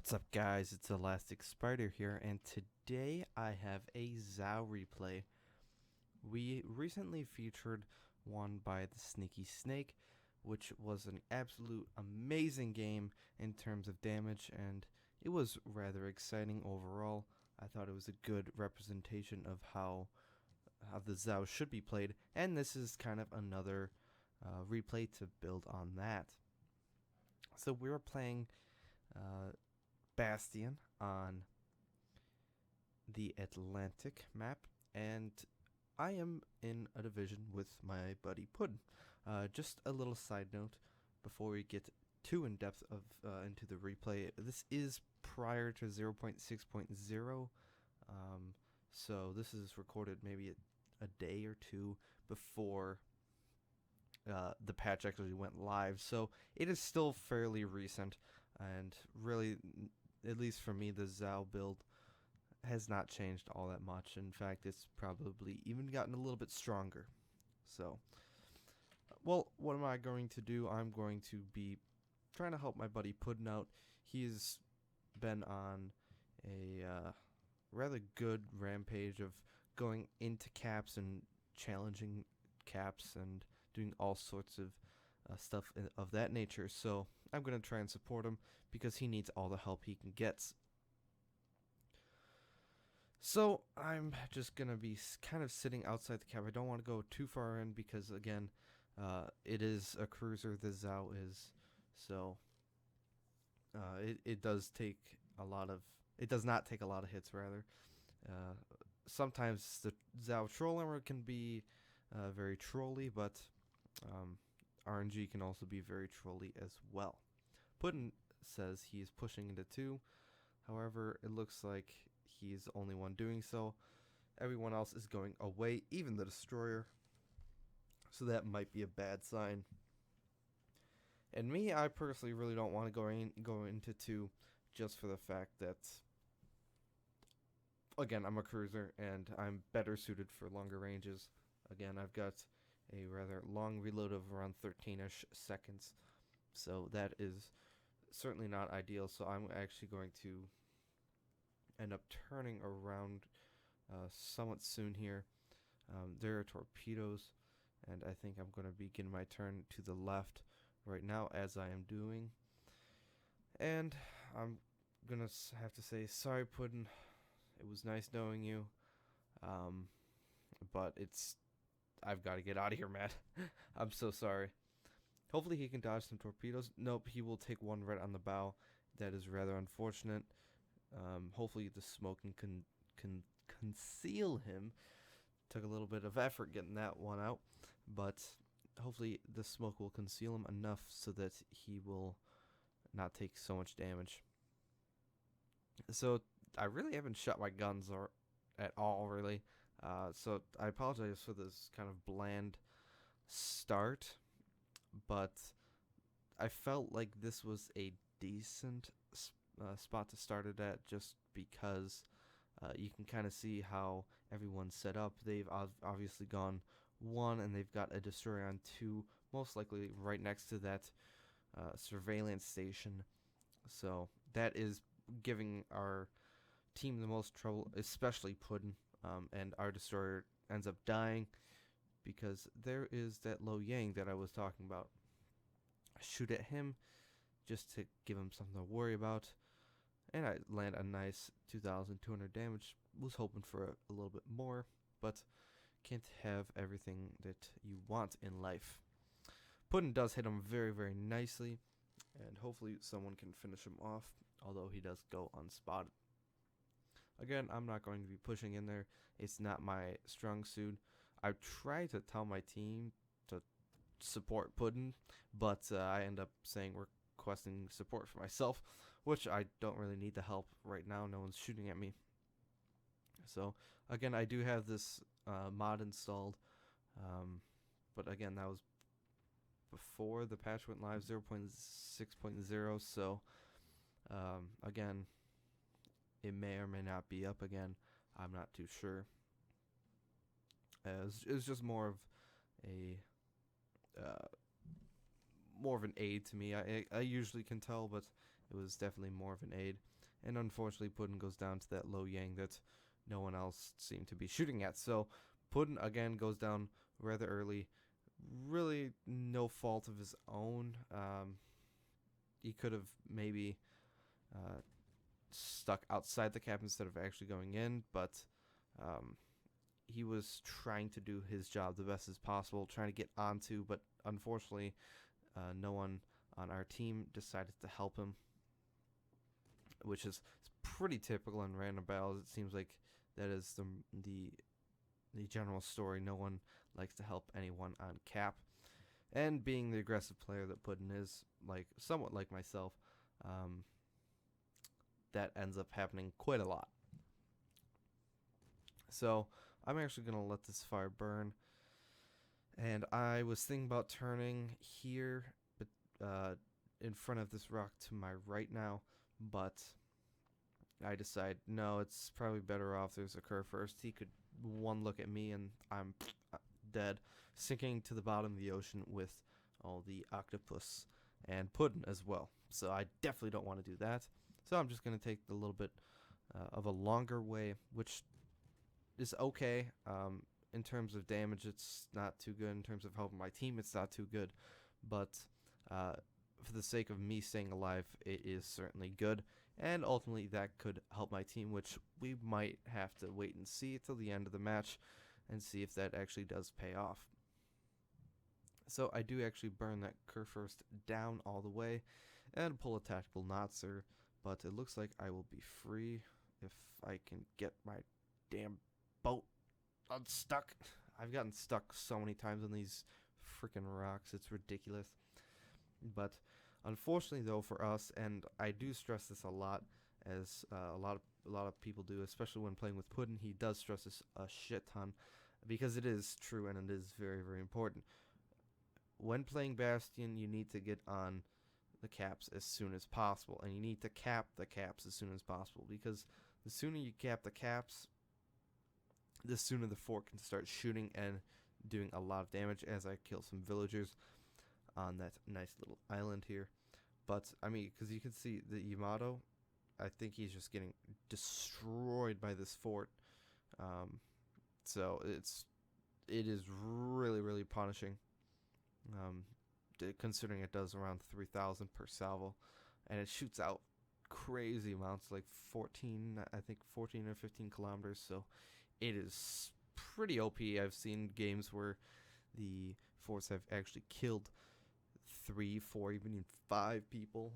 What's up, guys? It's ElasticSpyder here, and today I have a Zao replay. We recently featured one by the Sneaky Snake, which was an absolute amazing game in terms of damage, and it was rather exciting overall. I thought it was a good representation of how the Zao should be played, and this is kind of another replay to build on that. So we were playing Bastion on the Atlantic map, and I am in a division with my buddy Puddin. Just a little side note before we get too in depth into the replay. This is prior to 0.6.0, so this is recorded maybe a day or two before the patch actually went live, so it is still fairly recent, and really, at least for me, the Zao build has not changed all that much. In fact, it's probably even gotten a little bit stronger. So, well, what am I going to do? I'm going to be trying to help my buddy Puddin out. He's been on a rather good rampage of going into caps and challenging caps and doing all sorts of stuff of that nature. So I'm going to try and support him because he needs all the help he can get. So I'm just going to be kind of sitting outside the cap. I don't want to go too far in because, again, it is a cruiser, the Zao is. So it does take a lot of... It does not take a lot of hits, rather. Sometimes the Zao troll armor can be very trolly, but RNG can also be very trolly as well. Puddin says he's pushing into 2. However, it looks like he's the only one doing so. Everyone else is going away, even the destroyer. So that might be a bad sign. And me, I personally really don't want to go into 2 just for the fact that, again, I'm a cruiser and I'm better suited for longer ranges. Again, I've got a rather long reload of around 13-ish seconds, so that is certainly not ideal. So I'm actually going to end up turning around somewhat soon here. There are torpedoes, and I think I'm going to begin my turn to the left right now, as I am doing. And I'm going to have to say, sorry, Puddin. It was nice knowing you, but I've got to get out of here, man. I'm so sorry. Hopefully he can dodge some torpedoes. Nope, he will take one right on the bow. That is rather unfortunate. Hopefully the smoke can conceal him. Took a little bit of effort getting that one out, but hopefully the smoke will conceal him enough so that he will not take so much damage. So I really haven't shot my guns at all, really. So I apologize for this kind of bland start, but I felt like this was a decent spot to start it at, just because you can kind of see how everyone's set up. They've obviously gone 1, and they've got a destroyer on 2, most likely right next to that surveillance station. So that is giving our team the most trouble, especially Puddin, and our destroyer ends up dying because there is that Lo Yang that I was talking about. I shoot at him just to give him something to worry about, and I land a nice 2,200 damage. Was hoping for a little bit more, but can't have everything that you want in life. Puddin does hit him very, very nicely, and hopefully someone can finish him off, although he does go unspotted. Again, I'm not going to be pushing in there. It's not my strong suit. I try to tell my team to support Puddin, but I end up saying requesting support for myself, which I don't really need the help right now. No one's shooting at me. So, again, I do have this mod installed, but again, that was before the patch went live, 0.6.0, so again, it may or may not be up again. I'm not too sure. It's just more of an aid to me. I usually can tell, but it was definitely more of an aid. and unfortunately Puddin goes down to that low yang that no one else seemed to be shooting at. So Puddin again goes down rather early. Really no fault of his own. He could have maybe uh, stuck outside the cap instead of actually going in, but um, he was trying to do his job the best as possible, trying to get onto, but unfortunately, no one on our team decided to help him, which is pretty typical in random battles. It seems like that is the general story. No one likes to help anyone on cap, and being the aggressive player that Puddin is, like somewhat like myself, that ends up happening quite a lot. So I'm actually gonna let this fire burn, and I was thinking about turning here, but in front of this rock to my right now, but I decide no, it's probably better off there's a curve first. He could one look at me and I'm dead, sinking to the bottom of the ocean with all the octopus and Puddin as well. So I definitely don't want to do that. So I'm just going to take a little bit of a longer way, which is okay. In terms of damage, it's not too good. In terms of helping my team, it's not too good. But for the sake of me staying alive, it is certainly good. And ultimately, that could help my team, which we might have to wait and see till the end of the match and see if that actually does pay off. So I do actually burn that curve first down all the way and pull a tactical Notzer, but it looks like I will be free if I can get my damn boat unstuck. I've gotten stuck so many times on these freaking rocks, it's ridiculous. But unfortunately, though, for us, and I do stress this a lot, as a lot of people do, especially when playing with Puddin, he does stress this a shit ton, because it is true and it is very, very important. When playing Bastion, you need to get on the caps as soon as possible, and you need to cap the caps as soon as possible, because the sooner you cap the caps, the sooner the fort can start shooting and doing a lot of damage, as I kill some villagers on that nice little island here. But I mean, because you can see the Yamato, I think he's just getting destroyed by this fort. So it is really, really punishing, considering it does around 3,000 per salvo, and it shoots out crazy amounts, like 14 or 15 kilometers. So it is pretty OP. I've seen games where the forts have actually killed 3, 4, even 5 people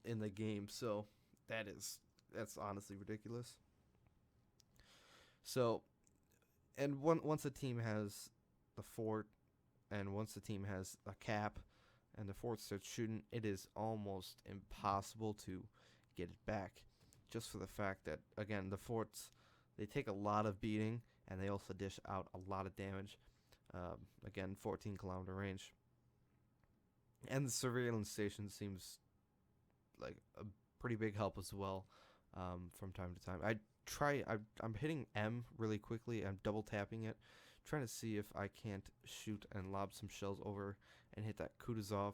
in the game. So that's honestly ridiculous. So, and once a team has the fort, and once the team has a cap, and the fort starts shooting, it is almost impossible to get it back. Just for the fact that, again, the forts, they take a lot of beating, and they also dish out a lot of damage. Again, 14-kilometer range. And the surveillance station seems like a pretty big help as well, from time to time. I'm hitting M really quickly. I'm double tapping it, trying to see if I can't shoot and lob some shells over and hit that Kutuzov.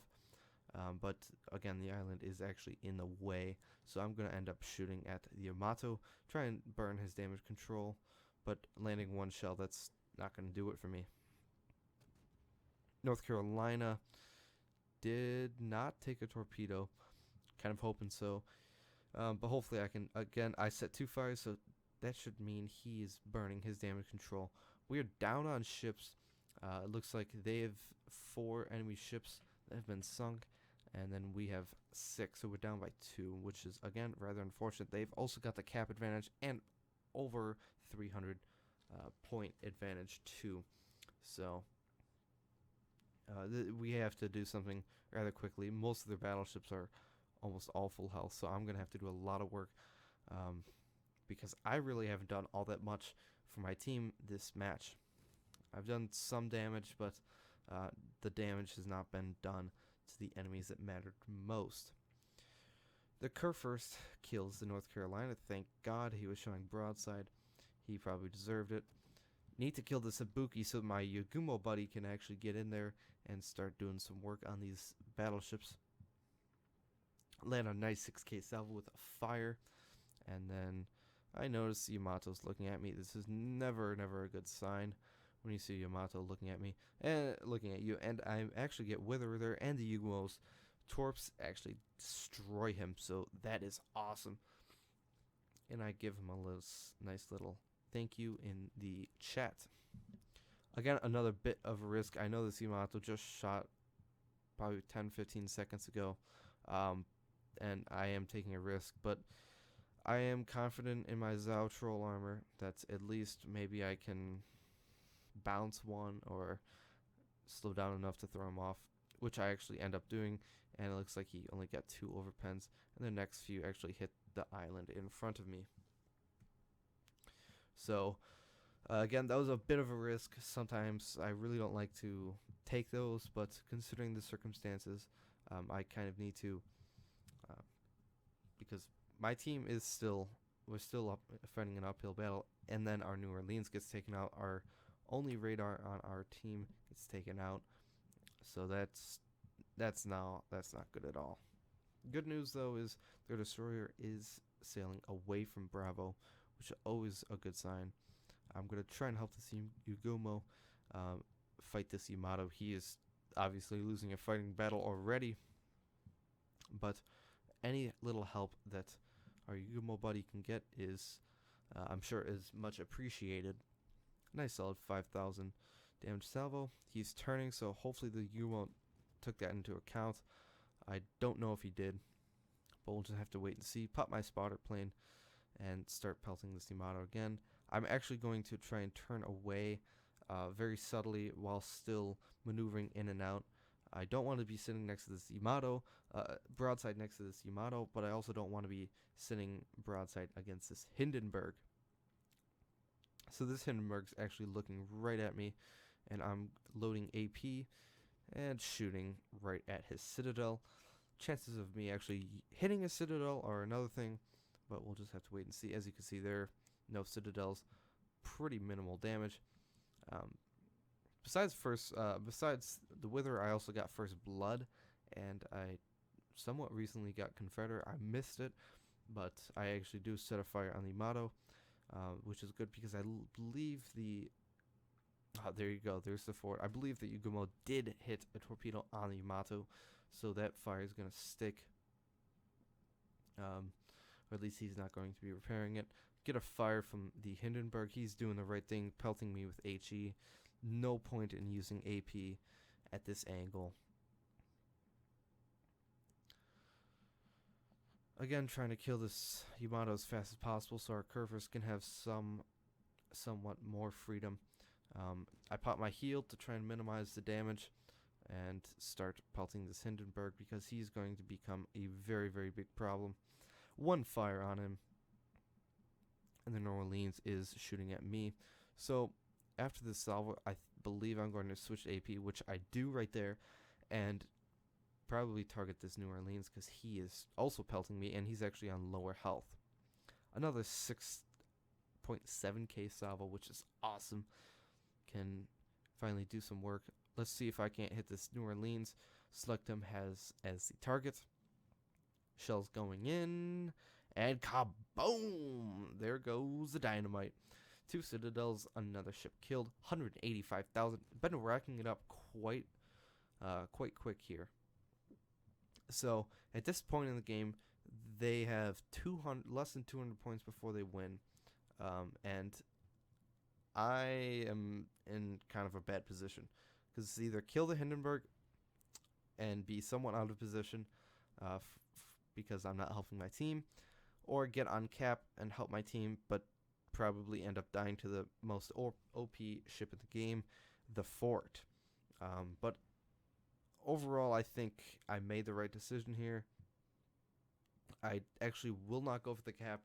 But again, the island is actually in the way, so I'm going to end up shooting at the Yamato, try and burn his damage control, but landing one shell, that's not going to do it for me. North Carolina did not take a torpedo, kind of hoping so, but hopefully I can. Again, I set 2 fires, so that should mean he is burning his damage control. We are down on ships. It looks like they have 4 enemy ships that have been sunk, and then we have 6, so we're down by 2, which is, again, rather unfortunate. They've also got the cap advantage and over 300 point advantage too, so we have to do something rather quickly. Most of their battleships are almost all full health, so I'm gonna have to do a lot of work, because I really haven't done all that much for my team this match. I've done some damage, but the damage has not been done to the enemies that mattered most. The Kerr first kills the North Carolina. Thank God he was showing broadside. He probably deserved it. Need to kill the Sabuki so my Yagumo buddy can actually get in there and start doing some work on these battleships. Land a nice 6k salvo with a fire, and then I notice Yamato's looking at me. This is never a good sign when you see Yamato looking at me and looking at you, and I actually get Wither there, and the Yugumo's torps actually destroy him, so that is awesome. And I give him a nice little thank you in the chat. Again, another bit of a risk. I know this Yamato just shot probably 10-15 seconds ago, and I am taking a risk, but I am confident in my Zao troll armor that at least maybe I can bounce one or slow down enough to throw him off, which I actually end up doing, and it looks like he only got 2 overpens, and the next few actually hit the island in front of me. So again, that was a bit of a risk. Sometimes I really don't like to take those, but considering the circumstances, I kind of need to, because my team is we're still up fighting an uphill battle, and then our New Orleans gets taken out. Our only radar on our team gets taken out, so that's not good at all. Good news though is their destroyer is sailing away from Bravo, which is always a good sign. I'm gonna try and help this Yugumo fight this Yamato. He is obviously losing a fighting battle already, but any little help that our Yugumo buddy can get is, I'm sure, is much appreciated. Nice solid 5,000 damage salvo. He's turning, so hopefully the Yugumo took that into account. I don't know if he did, but we'll just have to wait and see. Pop my spotter plane and start pelting this Yamato again. I'm actually going to try and turn away very subtly while still maneuvering in and out. I don't want to be sitting next to this Yamato, broadside next to this Yamato, but I also don't want to be sitting broadside against this Hindenburg. So this Hindenburg's actually looking right at me, and I'm loading AP and shooting right at his citadel. Chances of me actually hitting a citadel are another thing, but we'll just have to wait and see. As you can see there, no citadels, pretty minimal damage. Besides the Wither, I also got First Blood, and I somewhat recently got Confederate. I missed it, but I actually do set a fire on the Yamato, which is good because I believe the... there you go, there's the fort. I believe that Yugumo did hit a torpedo on the Yamato, so that fire is going to stick. Or at least he's not going to be repairing it. Get a fire from the Hindenburg. He's doing the right thing, pelting me with HE. No point in using AP at this angle. Again, trying to kill this Yamato as fast as possible so our curvers can have somewhat more freedom. I pop my heal to try and minimize the damage and start pelting this Hindenburg because he's going to become a very big problem. One fire on him, and the New Orleans is shooting at me. So after this salvo, I believe I'm going to switch to AP, which I do right there, and probably target this New Orleans because he is also pelting me, and he's actually on lower health. Another 6.7k salvo, which is awesome. Can finally do some work. Let's see if I can't hit this New Orleans. Select him as the target. Shells going in, and kaboom! There goes the dynamite. 2 citadels, another ship killed. 185,000. Been racking it up quite quick here. So at this point in the game, they have less than 200 points before they win, and I am in kind of a bad position because it's either kill the Hindenburg and be somewhat out of position because I'm not helping my team, or get on cap and help my team, but probably end up dying to the most OP ship in the game, the fort. But overall, I think I made the right decision here. I actually will not go for the cap.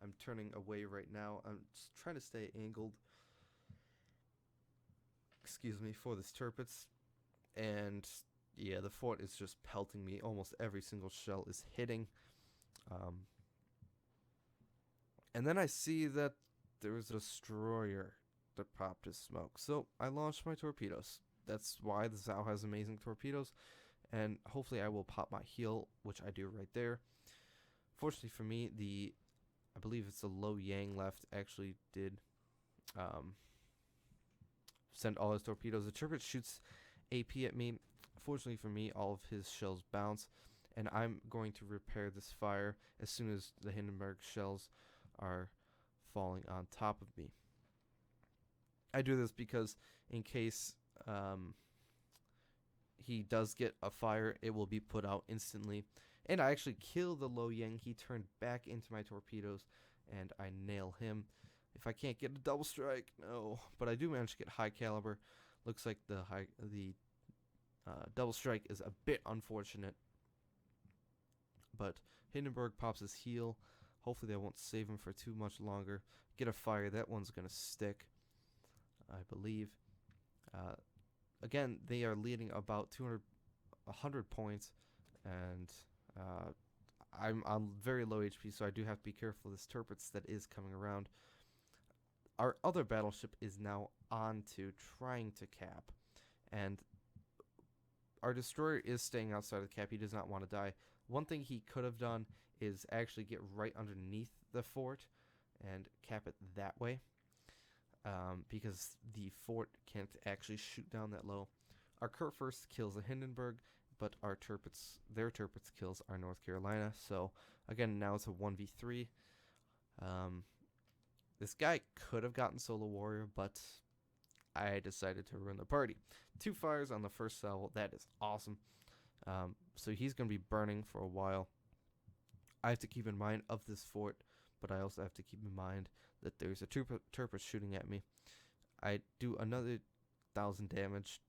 I'm turning away right now. I'm just trying to stay angled, for this Tirpitz. And yeah, the fort is just pelting me. Almost every single shell is hitting. And then I see that there was a destroyer that popped his smoke. So I launched my torpedoes. That's why the Zao has amazing torpedoes. and hopefully I will pop my heal, which I do right there. Fortunately for me, I believe it's the Lo Yang left actually did send all his torpedoes. The Turpet shoots AP at me. Fortunately for me, all of his shells bounce, and I'm going to repair this fire as soon as the Hindenburg shells are falling on top of me. I do this because in case he does get a fire, it will be put out instantly. And I actually kill the Lo Yang. He turned back into my torpedoes, and I nail him. If I can't get a double strike, no. But I do manage to get high caliber. Looks like the double strike is a bit unfortunate. But Hindenburg pops his heal. Hopefully they won't save him for too much longer. Get a fire. That one's going to stick, I believe. Again, they are leading about 100 points. And I'm on very low HP, so I do have to be careful of this Tirpitz that is coming around. Our other battleship is now on to trying to cap, and our destroyer is staying outside of the cap. He does not want to die. One thing he could have done is actually get right underneath the fort and cap it that way, because the fort can't actually shoot down that low. Our Kurt first kills the Hindenburg, but our their Tirpitz kills our North Carolina. So again, now it's a 1v3. This guy could have gotten Solo Warrior, but I decided to ruin the party. 2 fires on the first salvo. That is awesome. So he's going to be burning for a while. I have to keep in mind of this fort, but I also have to keep in mind that there's a Tirpitz shooting at me. I do another 1,000 damage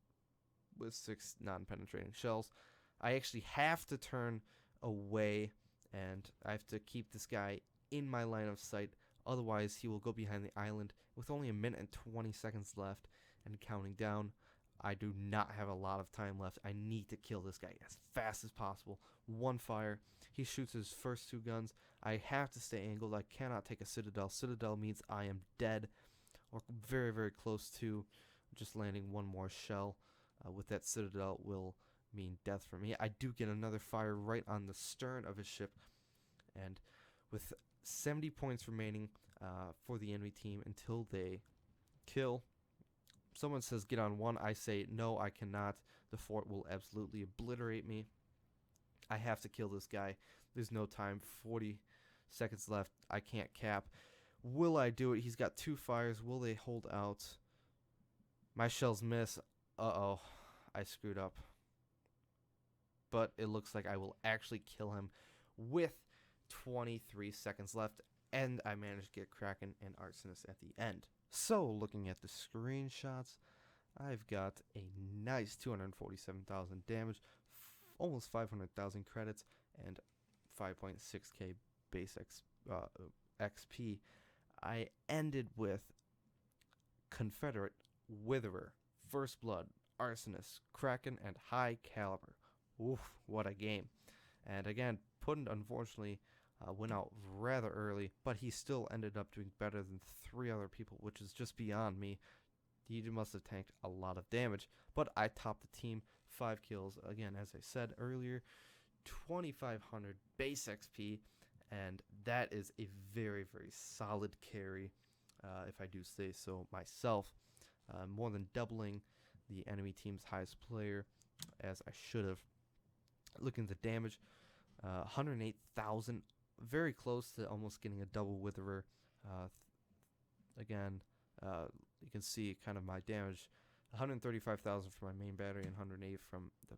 with 6 non-penetrating shells. I actually have to turn away, and I have to keep this guy in my line of sight. Otherwise, he will go behind the island. With only 1 minute and 20 seconds left and counting down, I do not have a lot of time left. I need to kill this guy as fast as possible. 1 fire. He shoots his first 2 guns. I have to stay angled. I cannot take a Citadel. Citadel means I am dead, or very, very close to just landing 1 more shell. With that Citadel will mean death for me. I do get another fire right on the stern of his ship, and with 70 points remaining for the enemy team until they kill. Someone says get on 1. I say no, I cannot. The fort will absolutely obliterate me. I have to kill this guy. There's no time. 40 seconds left. I can't cap. Will I do it? He's got 2 fires. Will they hold out? My shells miss. Uh-oh. I screwed up. But it looks like I will actually kill him with 23 seconds left, and I managed to get Kraken and Arsonist at the end. So, looking at the screenshots, I've got a nice 247,000 damage, almost 500,000 credits, and 5.6k base XP. I ended with Confederate, Witherer, First Blood, Arsonist, Kraken, and High Caliber. Oof, what a game. And again, Puddin unfortunately went out rather early, but he still ended up doing better than 3 other people, which is just beyond me. He must have tanked a lot of damage, but I topped the team, 5 kills. Again, as I said earlier, 2,500 base XP, and that is a very, very solid carry, if I do say so myself. More than doubling the enemy team's highest player, as I should have. Looking at the damage, 108,000, very close to almost getting a double Witherer. Again, you can see kind of my damage, 135,000 from my main battery and 108 from the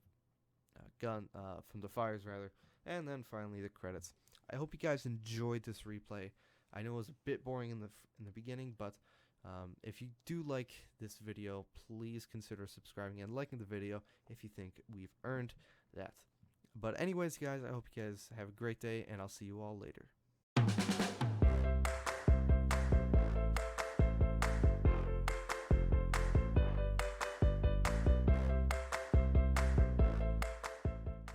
from the fires rather, and then finally the credits. I hope you guys enjoyed this replay. I know it was a bit boring in the beginning, but if you do like this video, please consider subscribing and liking the video if you think we've earned that. But anyways, guys, I hope you guys have a great day, and I'll see you all later.